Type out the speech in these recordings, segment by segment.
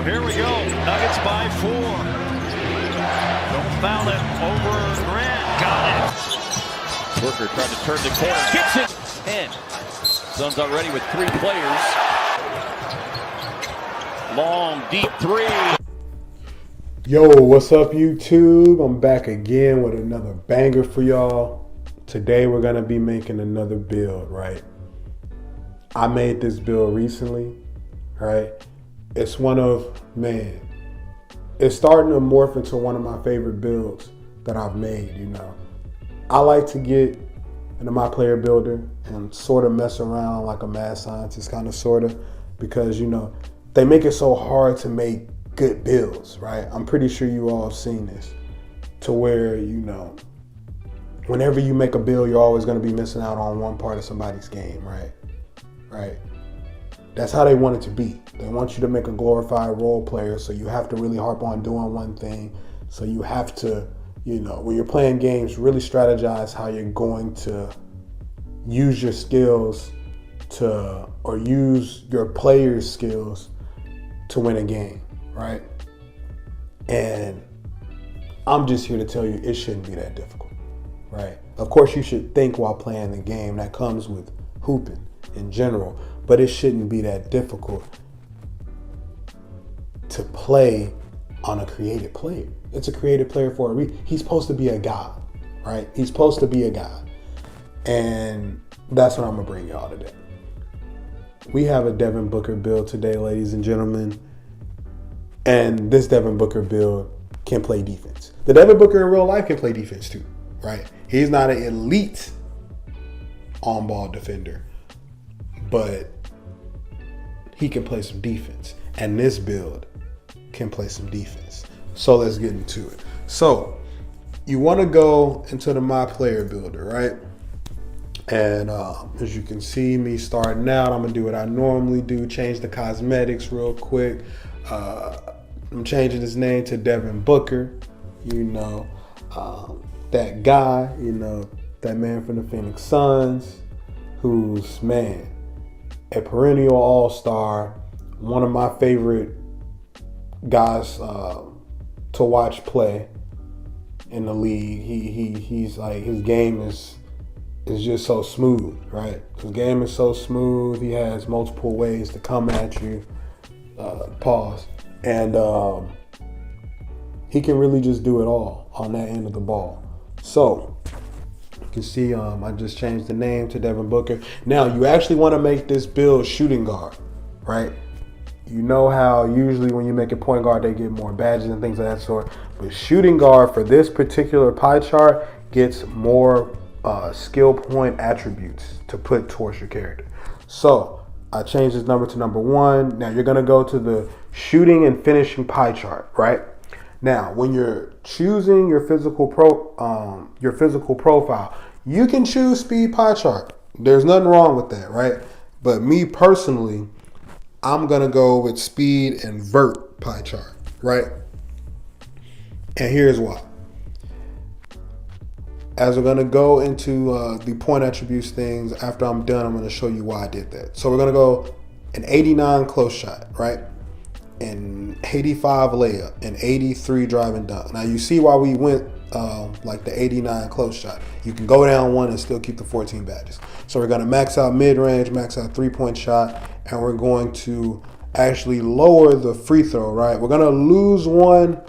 So here we go. Nuggets by 4. Don't foul it over Grant. Got it. Booker trying to turn the corner. Gets it. 10. Suns already with 3 players. Long, deep 3. Yo, what's up, YouTube? I'm back again with another banger for y'all. Today we're gonna be making another build, right? I made this build recently, right? It's it's starting to morph into one of my favorite builds that I've made, you know. I like to get into my player builder and sort of mess around like a mad scientist, kind of, sort of, because, you know, they make it so hard to make good builds, right? I'm pretty sure you all have seen this, to where, you know, whenever you make a build, you're always going to be missing out on one part of somebody's game, right? Right? That's how they want it to be. They want you to make a glorified role player, so you have to really harp on doing one thing. So you have to, you know, when you're playing games, really strategize how you're going to use your skills or use your player's skills to win a game, right? And I'm just here to tell you it shouldn't be that difficult, right? Of course, you should think while playing the game. That comes with hooping in general, but it shouldn't be that difficult to play on a created player. It's a created player for a reason. He's supposed to be a god, right? He's supposed to be a god. And that's what I'm gonna bring y'all today. We have a Devin Booker build today, ladies and gentlemen. And this Devin Booker build can play defense. The Devin Booker in real life can play defense too, right? He's not an elite on-ball defender, but he can play some defense. And this build can play some defense. So let's get into it. So you want to go into the My Player Builder, right? And as you can see me starting out, I'm gonna do what I normally do, change the cosmetics real quick. I'm changing his name to Devin Booker, you know, that guy, you know, that man from the Phoenix Suns, who's, man, a perennial all-star, one of my favorite guys to watch play in the league. He's like, his game is just so smooth, right? His game is so smooth. He has multiple ways to come at you. Pause. And he can really just do it all on that end of the ball. So you can see I just changed the name to Devin Booker. Now you actually want to make this build shooting guard, right? You know how usually when you make a point guard, they get more badges and things of that sort. But shooting guard for this particular pie chart gets more skill point attributes to put towards your character. So I changed this number to number 1. Now you're gonna go to the shooting and finishing pie chart, right? Now, when you're choosing your physical profile, you can choose speed pie chart. There's nothing wrong with that, right? But me personally, I'm gonna go with speed and vert pie chart, right? And here's why. As we're gonna go into the point attributes things, after I'm done, I'm gonna show you why I did that. So we're gonna go an 89 close shot, right? An 85 layup, an 83 drive and dunk. Now you see why we went like the 89 close shot. You can go down 1 and still keep the 14 badges. So we're gonna max out mid-range, max out 3-point shot, and we're going to actually lower the free throw, right? We're gonna lose 1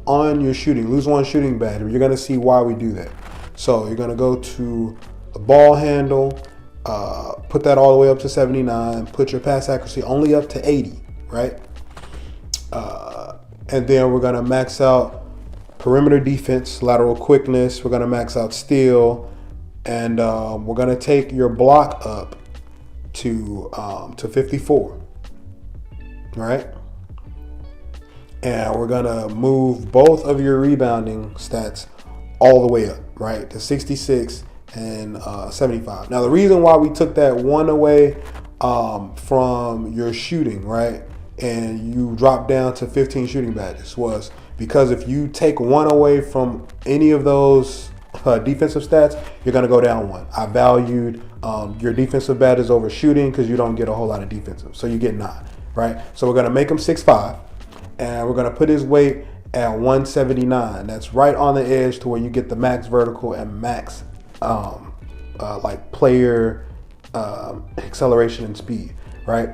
on your shooting, lose 1 shooting badge. You're gonna see why we do that. So you're gonna go to the ball handle, put that all the way up to 79, put your pass accuracy only up to 80, right? And then we're gonna max out perimeter defense, lateral quickness, we're gonna max out steal, and we're gonna take your block up to 54, right? And we're gonna move both of your rebounding stats all the way up, right, to 66 and 75. Now, the reason why we took that 1 away from your shooting, right, and you dropped down to 15 shooting badges was because if you take 1 away from any of those defensive stats, you're going to go down 1. I valued your defensive badges over shooting because you don't get a whole lot of defensive. So you get 9, right? So we're going to make them 6'5", And we're going to put his weight at 179. That's right on the edge to where you get the max vertical and max like player acceleration and speed, right?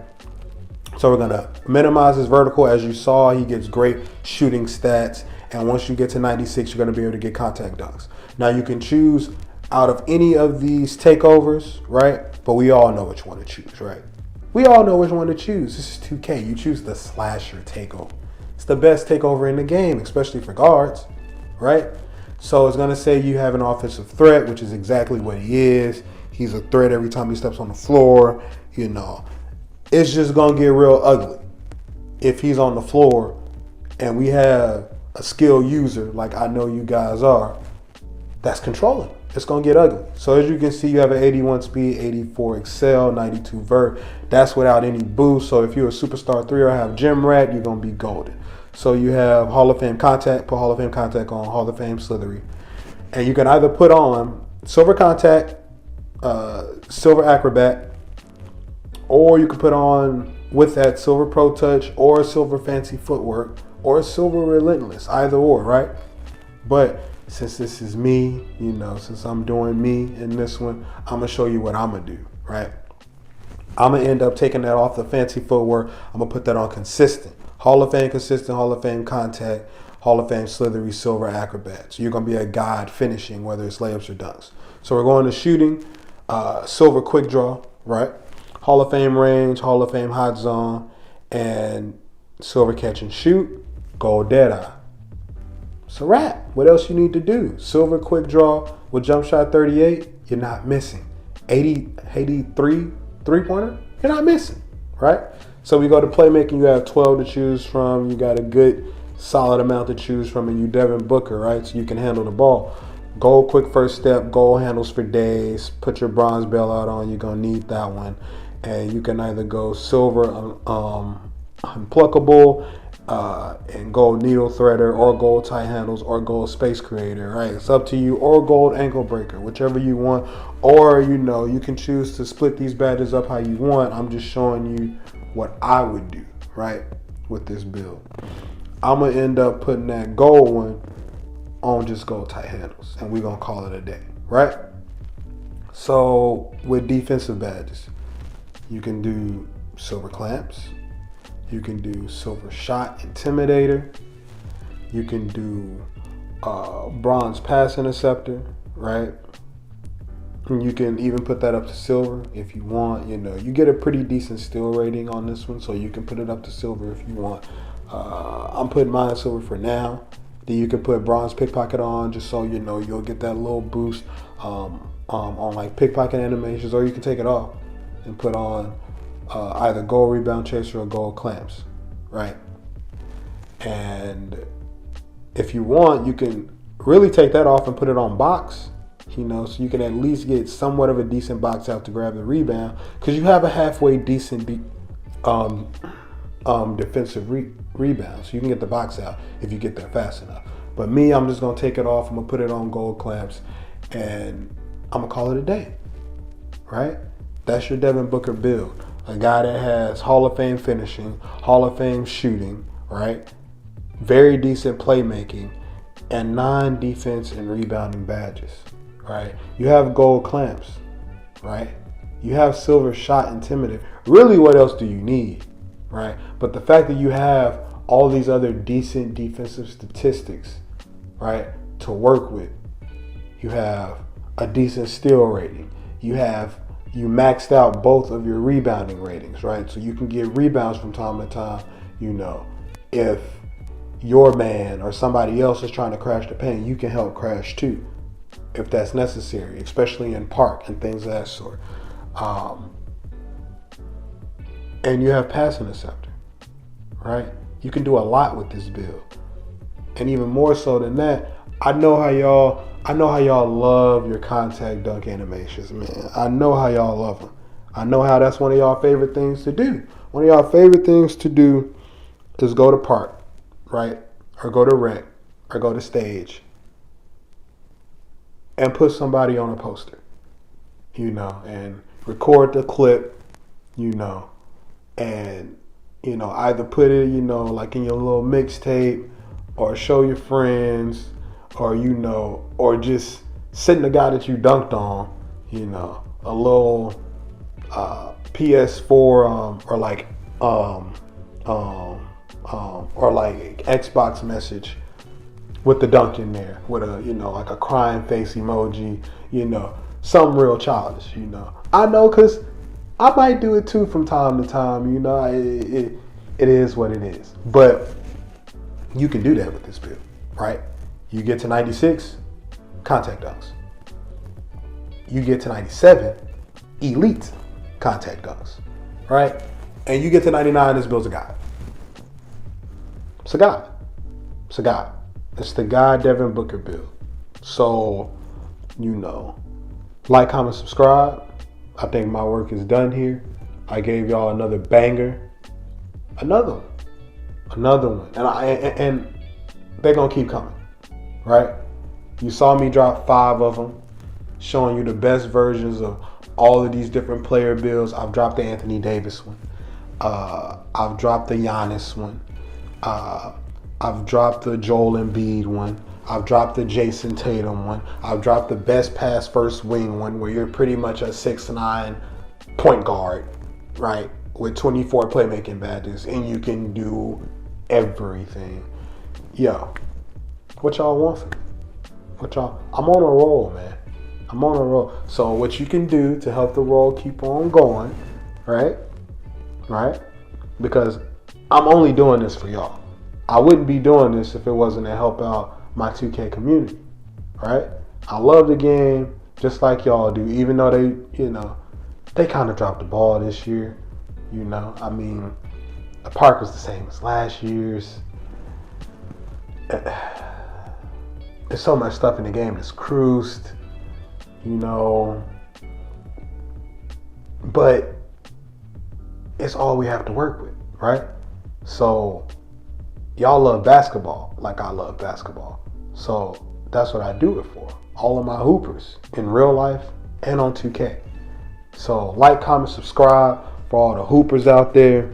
So we're going to minimize his vertical. As you saw, he gets great shooting stats. And once you get to 96, you're going to be able to get contact dunks. Now you can choose out of any of these takeovers, right? But we all know which one to choose, right? We all know which one to choose. This is 2K. You choose the slasher takeover. It's the best takeover in the game, especially for guards, right? So it's going to say you have an offensive threat, which is exactly what he is. He's a threat every time he steps on the floor. You know, it's just going to get real ugly if he's on the floor and we have a skilled user like I know you guys are that's controlling. It's going to get ugly. So as you can see, you have an 81 speed, 84 excel, 92 vert. That's without any boost. So if you're a superstar 3 or have gym rat, you're going to be golden. So you have Hall of Fame contact, put Hall of Fame contact on, Hall of Fame slithery. And you can either put on silver contact, silver acrobat, or you can put on with that silver pro touch or silver fancy footwork or silver relentless, either or, right? But since this is me, you know, since I'm doing me in this one, I'm going to show you what I'm going to do, right? I'm going to end up taking that off the fancy footwork. I'm going to put that on consistent. Hall of Fame consistent, Hall of Fame contact, Hall of Fame slithery, silver acrobat. So you're going to be a god finishing, whether it's layups or dunks. So we're going to shooting, silver quick draw, right? Hall of Fame range, Hall of Fame hot zone, and silver catch and shoot, gold dead eye. It's a wrap. What else you need to do? Silver quick draw with jump shot 38, you're not missing. 83 three-pointer, you're not missing, right? So we go to playmaking, you have 12 to choose from. You got a good solid amount to choose from, and you Devin Booker, right? So you can handle the ball. Goal quick first step, goal handles for days. Put your bronze bailout on, you're going to need that one. And you can either go silver unpluckable, and gold needle threader, or gold tight handles, or gold space creator, right? It's up to you, or gold ankle breaker, whichever you want. Or, you know, you can choose to split these badges up how you want. I'm just showing you what I would do, right, with this build. I'm going to end up putting that gold one on just gold tight handles, and we're going to call it a day, right? So with defensive badges, you can do silver clamps. You can do silver shot intimidator. You can do bronze pass interceptor, right? And you can even put that up to silver if you want. You know, you get a pretty decent steal rating on this one, so you can put it up to silver if you want. I'm putting mine silver for now. Then you can put bronze pickpocket on, just so you know you'll get that little boost on like pickpocket animations, or you can take it off and put on either gold rebound chaser or gold clamps, right? And if you want, you can really take that off and put it on box, you know, so you can at least get somewhat of a decent box out to grab the rebound, because you have a halfway decent defensive rebound, so you can get the box out if you get there fast enough. But me, I'm just gonna take it off. I'm gonna put it on gold clamps, and I'm gonna call it a day, right? That's your Devin Booker build. A guy that has Hall of Fame finishing, Hall of Fame shooting, right? Very decent playmaking, and 9 defense and rebounding badges, right? You have gold clamps, right? You have silver shot intimidator. Really, what else do you need, right? But the fact that you have all these other decent defensive statistics, right, to work with. You have a decent steal rating. You maxed out both of your rebounding ratings, right? So you can get rebounds from time to time, you know. If your man or somebody else is trying to crash the paint, you can help crash too, if that's necessary, especially in park and things of that sort. And you have pass interceptor, right? You can do a lot with this build. And even more so than that, I know how y'all love your contact dunk animations, man. I know how y'all love them. I know how that's one of y'all favorite things to do. One of y'all favorite things to do is go to park, right? Or go to rec, or go to stage, and put somebody on a poster, you know, and record the clip, you know, and You know, either put it, you know, like in your little mixtape, or show your friends, or, you know, or just send the guy that you dunked on, you know, a little PS4 or like Xbox message with the dunk in there, with a, you know, like a crying face emoji, you know, something real childish, you know. I know, cause I might do it too from time to time, you know. It is what it is. But you can do that with this build, right? You get to 96, contact dunks. You get to 97, elite contact dunks, right? And you get to 99, this build's a god. It's a god. It's a god. It's the God Devin Booker build. So, you know, like, comment, subscribe. I think my work is done here. I gave y'all another banger. Another one. And they're going to keep coming, right? You saw me drop 5 of them, showing you the best versions of all of these different player builds. I've dropped the Anthony Davis one. I've dropped the Giannis one. I've dropped the Joel Embiid one. I've dropped the Jason Tatum one. I've dropped the best pass first wing one, where you're pretty much a 6'9" point guard, right? With 24 playmaking badges, and you can do everything. Yo, what y'all want from me? I'm on a roll, man. I'm on a roll. So what you can do to help the roll keep on going, right? Because I'm only doing this for y'all. I wouldn't be doing this if it wasn't to help out my 2K community, right? I love the game just like y'all do, even though they, you know, they kind of dropped the ball this year. You know, I mean, the park was the same as last year's. There's so much stuff in the game that's cruised, you know, but it's all we have to work with, right? So y'all love basketball like I love basketball. So that's what I do it for. All of my hoopers in real life and on 2K. So like, comment, subscribe for all the hoopers out there.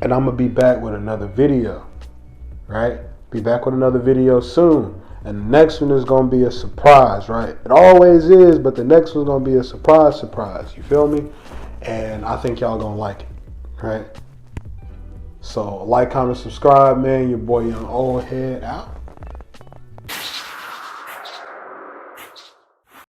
And I'm going to be back with another video, right? Be back with another video soon. And the next one is going to be a surprise, right? It always is, but the next one's going to be a surprise. You feel me? And I think y'all going to like it, right? So like, comment, subscribe, man. Your boy Young Old Head out.